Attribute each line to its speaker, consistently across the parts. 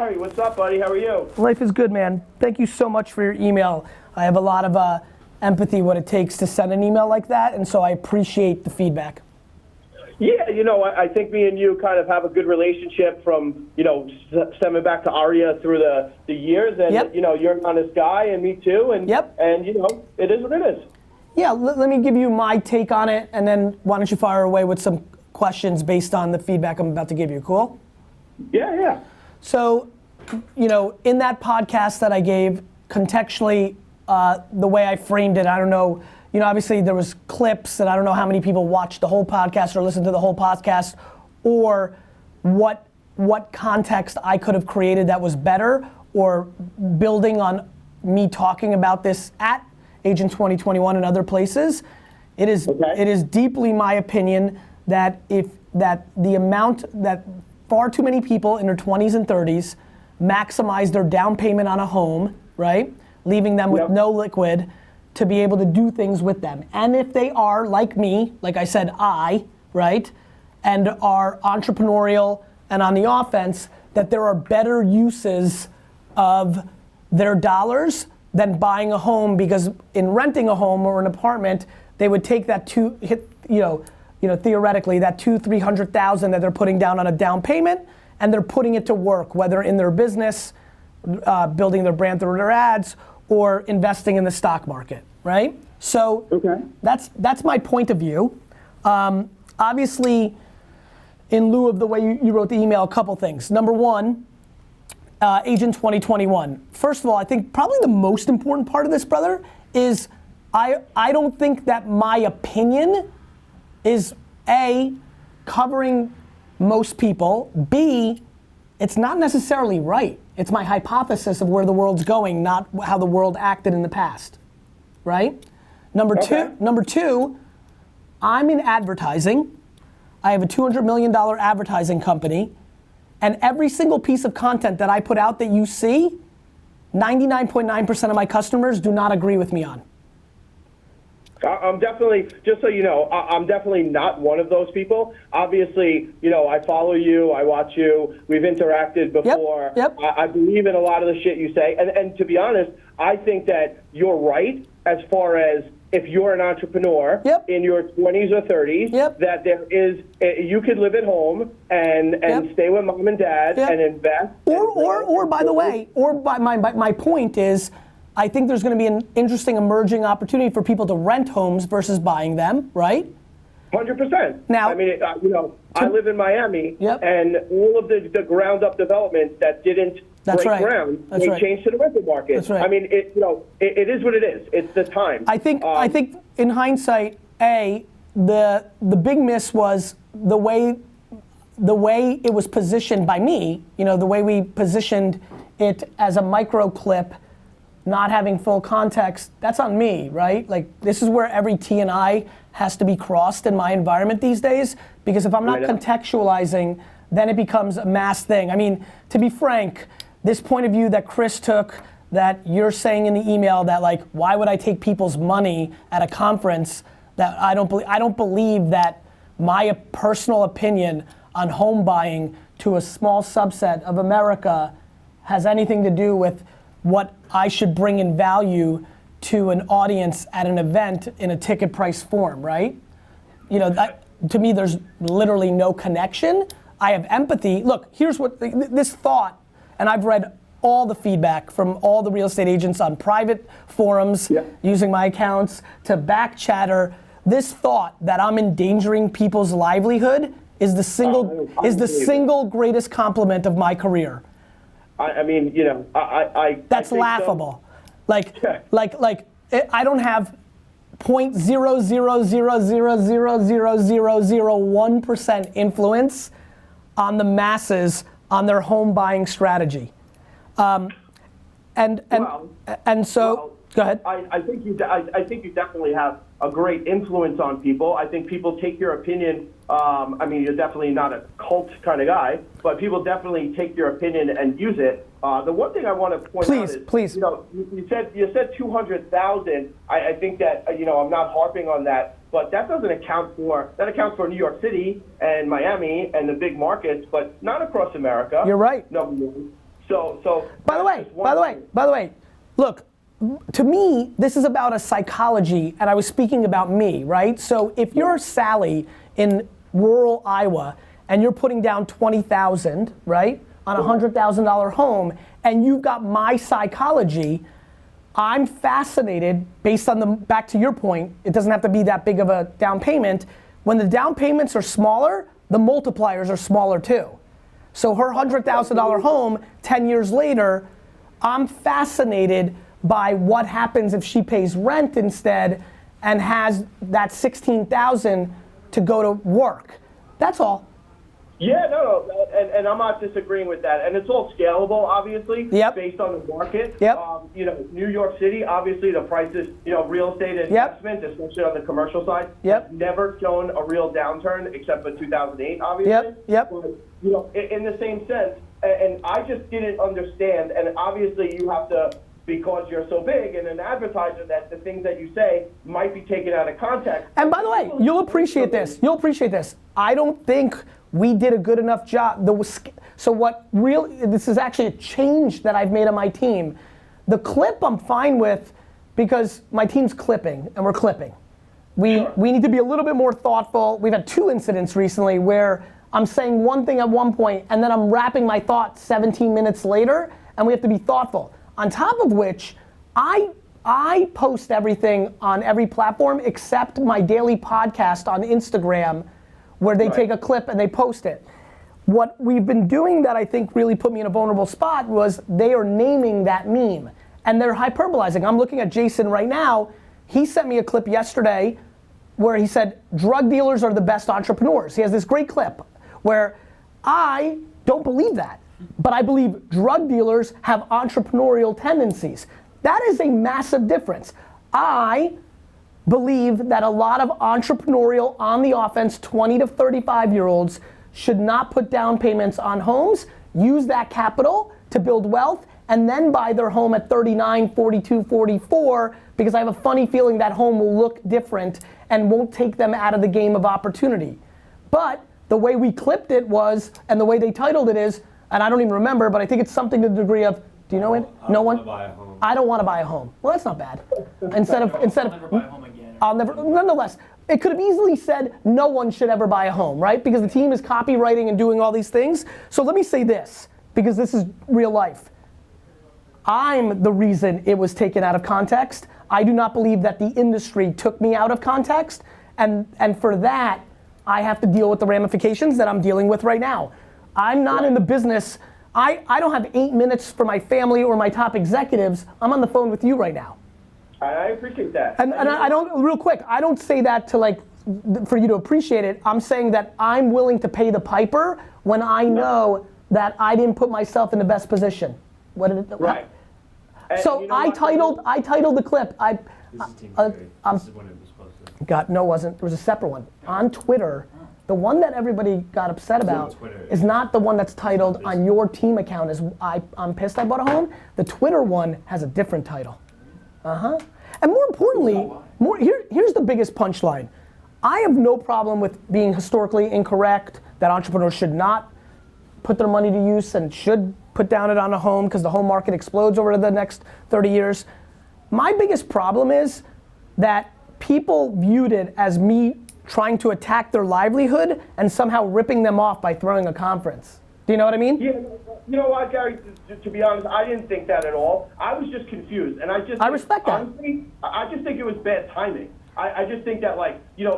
Speaker 1: Gary, what's up, buddy? How are you?
Speaker 2: Life is good, man. Thank you so much for your email. I have a lot of empathy what it takes to send an email like that, and so I appreciate the feedback.
Speaker 1: Yeah, I think me and you kind of have a good relationship from, stemming back to Aria through the years, and,
Speaker 2: Yep.
Speaker 1: You're an honest guy, and me too, and,
Speaker 2: Yep.
Speaker 1: and it is what it is.
Speaker 2: Yeah, let me give you my take on it, and then why don't you fire away with some questions based on the feedback I'm about to give you, cool?
Speaker 1: Yeah.
Speaker 2: So, in that podcast that I gave, contextually, the way I framed it, I don't know, obviously there was clips, and I don't know how many people watched the whole podcast or listened to the whole podcast, or what context I could have created that was better, or building on me talking about this at Agent 2021 and other places. It is deeply my opinion that the amount that far too many people in their 20s and 30s maximize their down payment on a home, right? Leaving them with no liquid to be able to do things with them. And if they are like me, like I said, right? And are entrepreneurial and on the offense, that there are better uses of their dollars than buying a home, because in renting a home or an apartment, they would take that theoretically, that $200,000-300,000 that they're putting down on a down payment, and they're putting it to work, whether in their business, building their brand through their ads, or investing in the stock market, right? So that's my point of view. Obviously, in lieu of the way you wrote the email, a couple things. Number one, Agent 2021. First of all, I think probably the most important part of this, brother, is I don't think that my opinion is A, covering most people, B, it's not necessarily right. It's my hypothesis of where the world's going, not how the world acted in the past, right? Number two, I'm in advertising. I have a $200 million advertising company, and every single piece of content that I put out that you see, 99.9% of my customers do not agree with me on.
Speaker 1: I'm definitely, just so you know, I'm definitely not one of those people. Obviously, I follow you, I watch you, we've interacted before.
Speaker 2: Yep.
Speaker 1: I believe in a lot of the shit you say. And to be honest, I think that you're right as far as if you're an entrepreneur in your 20s or 30s, that there is, you could live at home and stay with mom and dad and invest.
Speaker 2: Or by the way, my point is, I think there's going to be an interesting emerging opportunity for people to rent homes versus buying them, right?
Speaker 1: 100%.
Speaker 2: Now,
Speaker 1: I mean, I live in Miami, and all of the ground up developments that didn't break ground, they changed to the rental market.
Speaker 2: That's right.
Speaker 1: I mean, it is what it is. It's the time.
Speaker 2: I think in hindsight, the big miss was the way it was positioned by me. The way we positioned it as a micro clip, not having full context. That's on me, right? Like, this is where every T and I has to be crossed in my environment these days, because if I'm not contextualizing, then it becomes a mass thing. I mean, to be frank, this point of view that Chris took, that you're saying in the email, that like, why would I take people's money at a conference, that I don't believe that my personal opinion on home buying to a small subset of America has anything to do with what I should bring in value to an audience at an event in a ticket price form, right? That, to me, there's literally no connection. I have empathy. Look, here's what, this thought, and I've read all the feedback from all the real estate agents on private forums, using my accounts, to back chatter. This thought that I'm endangering people's livelihood is the single greatest compliment of my career.
Speaker 1: I mean,
Speaker 2: that's laughable. So. I don't have 0.000000001% influence on the masses on their home buying strategy. So go ahead.
Speaker 1: I think you definitely have a great influence on people. I think people take your opinion. You're definitely not a cult kind of guy, but people definitely take your opinion and use it. The one thing I want to point out is, you said 200,000. I think that I'm not harping on that, but that accounts for New York City and Miami and the big markets, but not across America.
Speaker 2: You're right.
Speaker 1: No. So.
Speaker 2: By the way, look, to me, this is about a psychology, and I was speaking about me, right? So if you're Sally in rural Iowa and you're putting down $20,000, right, on a $100,000 home, and you've got my psychology, I'm fascinated based on back to your point, it doesn't have to be that big of a down payment. When the down payments are smaller, the multipliers are smaller too. So her $100,000 home, 10 years later, I'm fascinated by what happens if she pays rent instead and has that $16,000 to go to work. That's all.
Speaker 1: Yeah, no, and I'm not disagreeing with that. And it's all scalable, obviously, based on the market. New York City, obviously the prices, real estate investment, especially on the commercial side, has never shown a real downturn except for 2008, obviously. But, in the same sense, and I just didn't understand, and obviously you have to, because you're so big and an advertiser, that the things that you say might be taken out of context.
Speaker 2: And by the way, you'll appreciate this. I don't think we did a good enough job. This is actually a change that I've made on my team. The clip I'm fine with because my team's clipping and we're clipping. We need to be a little bit more thoughtful. We've had 2 incidents recently where I'm saying one thing at one point and then I'm wrapping my thoughts 17 minutes later, and we have to be thoughtful. On top of which, I post everything on every platform except my daily podcast on Instagram, where they take a clip and they post it. What we've been doing that I think really put me in a vulnerable spot was they are naming that meme and they're hyperbolizing. I'm looking at Jason right now. He sent me a clip yesterday where he said, drug dealers are the best entrepreneurs. He has this great clip where I don't believe that, but I believe drug dealers have entrepreneurial tendencies. That is a massive difference. I believe that a lot of entrepreneurial on the offense 20 to 35-year-olds should not put down payments on homes, use that capital to build wealth, and then buy their home at 39, 42, 44, because I have a funny feeling that home will look different and won't take them out of the game of opportunity. But the way we clipped it was, and the way they titled it is, and I don't even remember, but I think it's something to the degree of, do you know it? No one? I don't want to buy a home. Well, that's not bad. Instead of,
Speaker 3: I'll never buy a home again.
Speaker 2: Nonetheless, it could have easily said no one should ever buy a home, right? Because the team is copywriting and doing all these things. So let me say this, because this is real life. I'm the reason it was taken out of context. I do not believe that the industry took me out of context, and for that, I have to deal with the ramifications that I'm dealing with right now. I'm not in the business, I don't have 8 minutes for my family or my top executives. I'm on the phone with you right now.
Speaker 1: I appreciate that.
Speaker 2: And I don't, real quick, I don't say that to for you to appreciate it. I'm saying that I'm willing to pay the piper when I know that I didn't put myself in the best position. What did it?
Speaker 1: Right.
Speaker 2: So I titled the clip.
Speaker 3: This is Team Gary. This is when it was posted.
Speaker 2: No, it wasn't. There was a separate one on Twitter. The one that everybody got upset about is not the one that's titled on your team account as I'm pissed I bought a home. The Twitter one has a different title. And more importantly, here's the biggest punchline. I have no problem with being historically incorrect, that entrepreneurs should not put their money to use and should put down it on a home because the home market explodes over the next 30 years. My biggest problem is that people viewed it as me trying to attack their livelihood and somehow ripping them off by throwing a conference. Do you know what I mean?
Speaker 1: Yeah, you know what, Gary, to be honest, I didn't think that at all. I was just confused, and I
Speaker 2: respect that.
Speaker 1: Honestly, I just think it was bad timing. I just think that,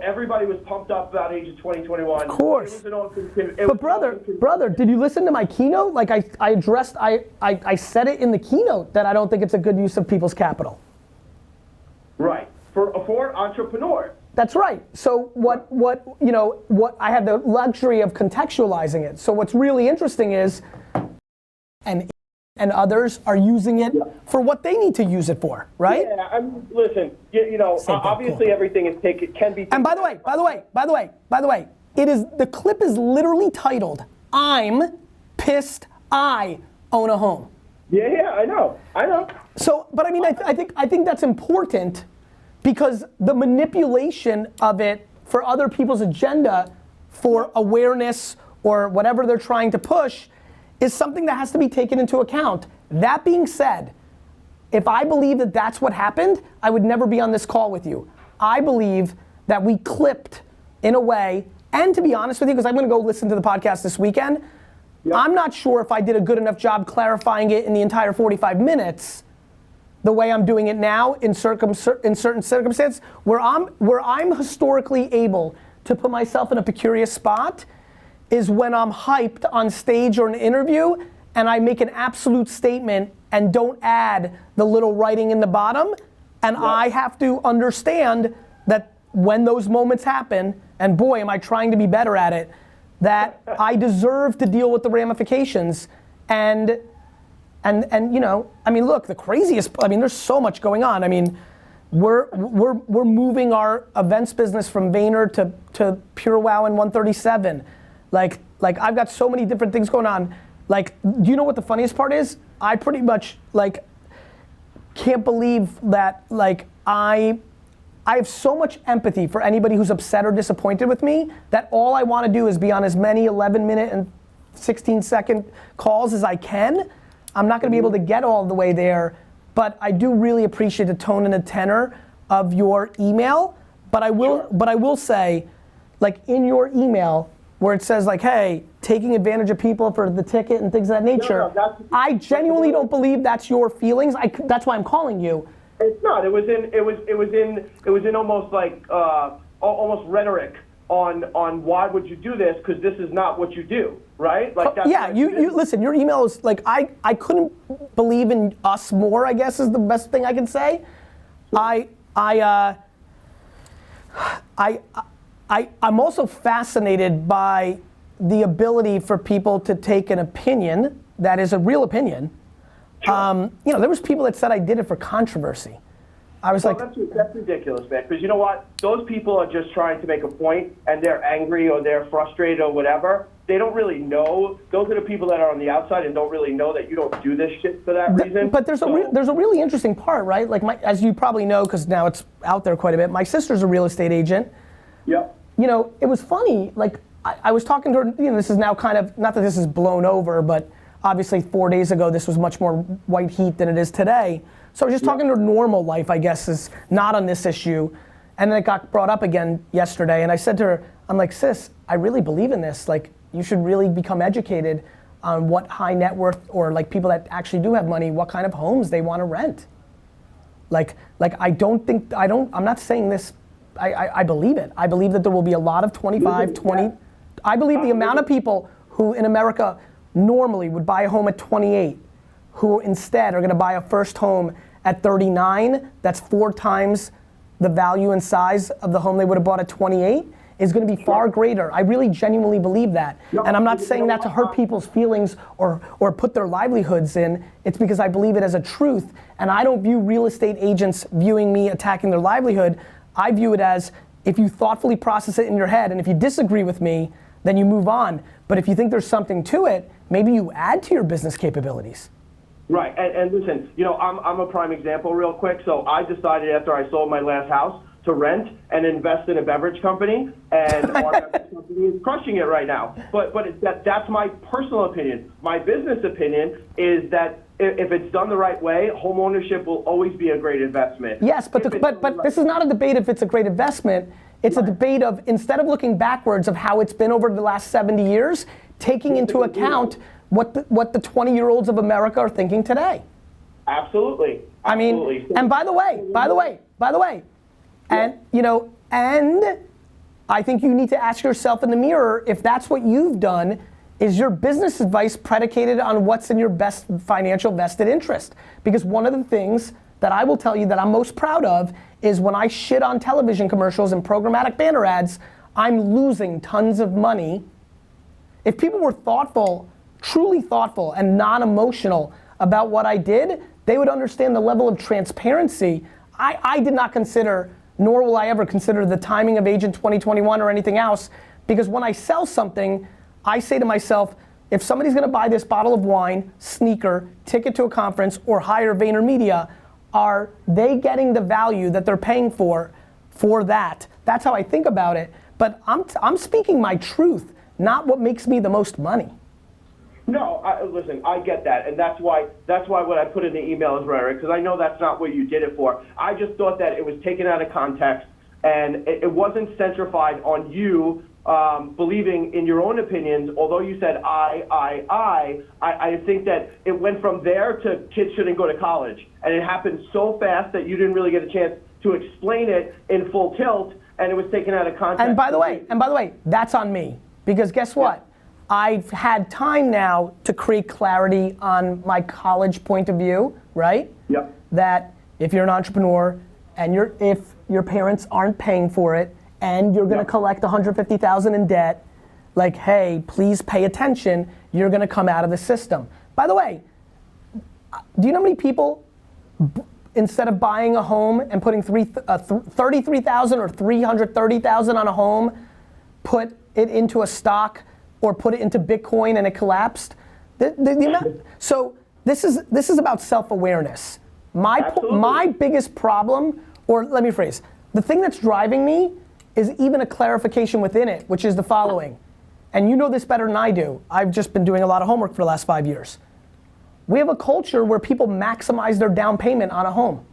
Speaker 1: everybody was pumped up about age of 2021.
Speaker 2: Of course. But brother, did you listen to my keynote? I said it in the keynote that I don't think it's a good use of people's capital.
Speaker 1: Right, for entrepreneurs.
Speaker 2: That's right. So what I had the luxury of contextualizing it. So what's really interesting is, and others are using it for what they need to use it for, right?
Speaker 1: Yeah, I mean, listen, obviously cool. Everything can be.
Speaker 2: And by the way, the clip is literally titled, "I'm pissed I own a home."
Speaker 1: Yeah, I know.
Speaker 2: So, but I mean, I think that's important because the manipulation of it for other people's agenda for awareness or whatever they're trying to push is something that has to be taken into account. That being said, if I believe that that's what happened, I would never be on this call with you. I believe that we clipped in a way, and to be honest with you, because I'm gonna go listen to the podcast this weekend, I'm not sure if I did a good enough job clarifying it in the entire 45 minutes the way I'm doing it now in certain circumstances where I'm historically able to put myself in a precarious spot is when I'm hyped on stage or an interview and I make an absolute statement and don't add the little writing in the bottom, and I have to understand that when those moments happen, and boy am I trying to be better at it, that I deserve to deal with the ramifications. And you know, I mean, look, the craziest, I mean, there's so much going on. I mean, we're moving our events business from Vayner to PureWow and 137. Like I've got so many different things going on. Like, do you know what the funniest part is? I pretty much like can't believe that like I have so much empathy for anybody who's upset or disappointed with me that all I want to do is be on as many 11-minute and 16-second calls as I can. I'm not going to be able to get all the way there, but I do really appreciate the tone and the tenor of your email. But I will say, like in your email, where it says like, hey, taking advantage of people for the ticket and things of that nature, I genuinely don't believe that's your feelings. That's why I'm calling you.
Speaker 1: It's not. It was in almost like almost rhetoric on why would you do this, because this is not what you do, right? Like that's
Speaker 2: yeah, you listen. Your email is like I couldn't believe in us more, I guess is the best thing I can say. I'm also fascinated by the ability for people to take an opinion that is a real opinion. You know, there was people that said I did it for controversy. I was like,
Speaker 1: that's ridiculous, man. Because you know what? Those people are just trying to make a point, and they're angry or they're frustrated or whatever. They don't really know. Those are the people that are on the outside and don't really know that you don't do this shit for that reason.
Speaker 2: But there's a really interesting part, right? Like as you probably know, because now it's out there quite a bit. My sister's a real estate agent.
Speaker 1: Yep.
Speaker 2: You know, it was funny. Like I was talking to her. You know, this is now kind of not that this is blown over, but obviously 4 days ago this was much more white heat than it is today. So I was just talking to her normal life, I guess, is not on this issue. And then it got brought up again yesterday. And I said to her, I'm like, sis, I really believe in this. Like, you should really become educated on what high net worth or like people that actually do have money, what kind of homes they want to rent. Like I'm not saying this, I believe it. I believe that there will be a lot of 25, 20. I believe the amount of people who in America normally would buy a home at 28, who instead are gonna buy a first home at 39, that's 4 times the value and size of the home they would have bought at 28, is gonna be far greater. I really genuinely believe that. And I'm not saying that to hurt people's feelings or put their livelihoods in. It's because I believe it as a truth. And I don't view real estate agents viewing me attacking their livelihood. I view it as, if you thoughtfully process it in your head, and if you disagree with me, then you move on. But if you think there's something to it, maybe you add to your business capabilities.
Speaker 1: Right, and listen, you know, I'm a prime example real quick. So I decided after I sold my last house to rent and invest in a beverage company, and our beverage company is crushing it right now. But that's my personal opinion. My business opinion is that if it's done the right way, homeownership will always be a great investment.
Speaker 2: Yes, but this is not a debate if it's a great investment. It's a debate of, instead of looking backwards of how it's been over the last 70 years, taking into account what the 20-year-olds of America are thinking today.
Speaker 1: Absolutely.
Speaker 2: I mean, and by the way, and you know, and I think you need to ask yourself in the mirror, if that's what you've done, is your business advice predicated on what's in your best financial vested interest? Because one of the things that I will tell you that I'm most proud of is when I shit on television commercials and programmatic banner ads, I'm losing tons of money. If people were thoughtful, truly thoughtful and non-emotional about what I did, they would understand the level of transparency. I did not consider, nor will I ever consider, the timing of Agent 2021 or anything else, because when I sell something, I say to myself, if somebody's gonna buy this bottle of wine, sneaker, ticket to a conference, or hire VaynerMedia, are they getting the value that they're paying for that? That's how I think about it. But I'm speaking my truth, not what makes me the most money.
Speaker 1: No, listen, I get that, and that's why what I put in the email is rhetoric, because I know that's not what you did it for. I just thought that it was taken out of context, and it wasn't centrified on you believing in your own opinions. Although you said I think that it went from there to kids shouldn't go to college, and it happened so fast that you didn't really get a chance to explain it in full tilt, and it was taken out of context.
Speaker 2: And by the way, that's on me, because guess what? I've had time now to create clarity on my college point of view, right?
Speaker 1: Yep.
Speaker 2: That if you're an entrepreneur and if your parents aren't paying for it and you're gonna collect $150,000 in debt, like, hey, please pay attention, you're gonna come out of the system. By the way, do you know how many people, instead of buying a home and putting $33,000 or $330,000 on a home, put it into a stock or put it into Bitcoin and it collapsed? So this is about self-awareness. My biggest problem, or let me phrase, the thing that's driving me is even a clarification within it, which is the following. And you know this better than I do. I've just been doing a lot of homework for the last 5 years. We have a culture where people maximize their down payment on a home.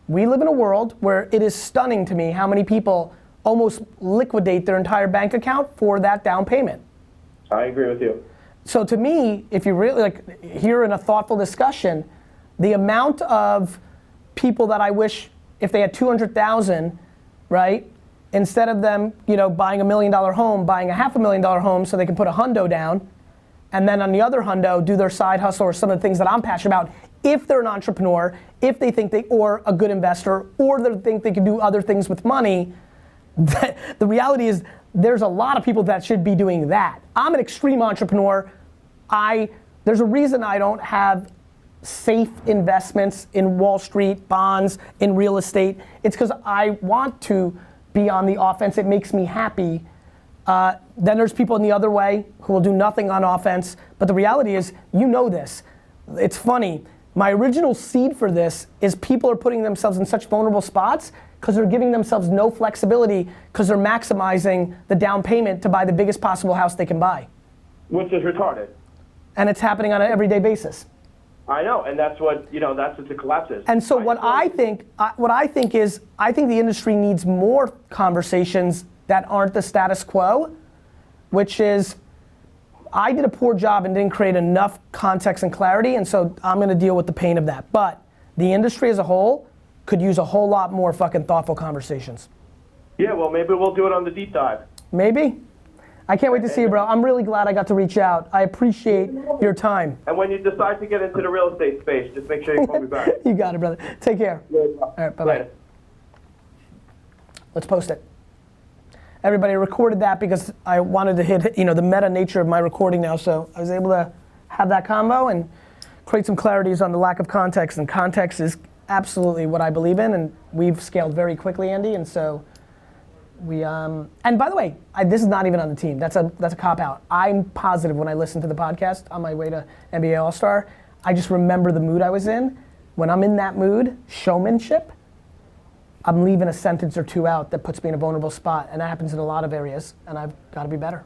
Speaker 2: We live in a world where it is stunning to me how many people almost liquidate their entire bank account for that down payment.
Speaker 1: I agree with you.
Speaker 2: So to me, if you really hear in a thoughtful discussion, the amount of people that I wish if they had 200,000, right, instead of them, buying $1 million home, buying a $500,000 home so they can put a hundo down, and then on the other hundo do their side hustle or some of the things that I'm passionate about. If they're an entrepreneur, if they think or a good investor, or they think they can do other things with money, the reality is there's a lot of people that should be doing that. I'm an extreme entrepreneur. There's a reason I don't have safe investments in Wall Street, bonds, in real estate. It's because I want to be on the offense. It makes me happy. Then there's people in the other way who will do nothing on offense. But the reality is, this. It's funny. My original seed for this is people are putting themselves in such vulnerable spots because they're giving themselves no flexibility because they're maximizing the down payment to buy the biggest possible house they can buy.
Speaker 1: Which is retarded.
Speaker 2: And it's happening on an everyday basis.
Speaker 1: I know, and that's what the collapse is.
Speaker 2: And so I think the industry needs more conversations that aren't the status quo, which is, I did a poor job and didn't create enough context and clarity, and so I'm gonna deal with the pain of that. But the industry as a whole could use a whole lot more fucking thoughtful conversations.
Speaker 1: Yeah, well, maybe we'll do it on the deep dive.
Speaker 2: Maybe. I can't wait to see you, bro. I'm really glad I got to reach out. I appreciate your time.
Speaker 1: And when you decide to get into the real estate space, just make sure you call me back.
Speaker 2: You got it, brother. Take care. All right, bye-bye.
Speaker 1: Later.
Speaker 2: Let's post it. Everybody, I recorded that because I wanted to hit, the meta nature of my recording now, so I was able to have that combo and create some clarities on the lack of context, and context is absolutely what I believe in, and we've scaled very quickly, Andy, and so and by the way, this is not even on the team. That's a cop-out. I'm positive when I listen to the podcast on my way to NBA All-Star, I just remember the mood I was in. When I'm in that mood, showmanship, I'm leaving a sentence or two out that puts me in a vulnerable spot, and that happens in a lot of areas, and I've got to be better.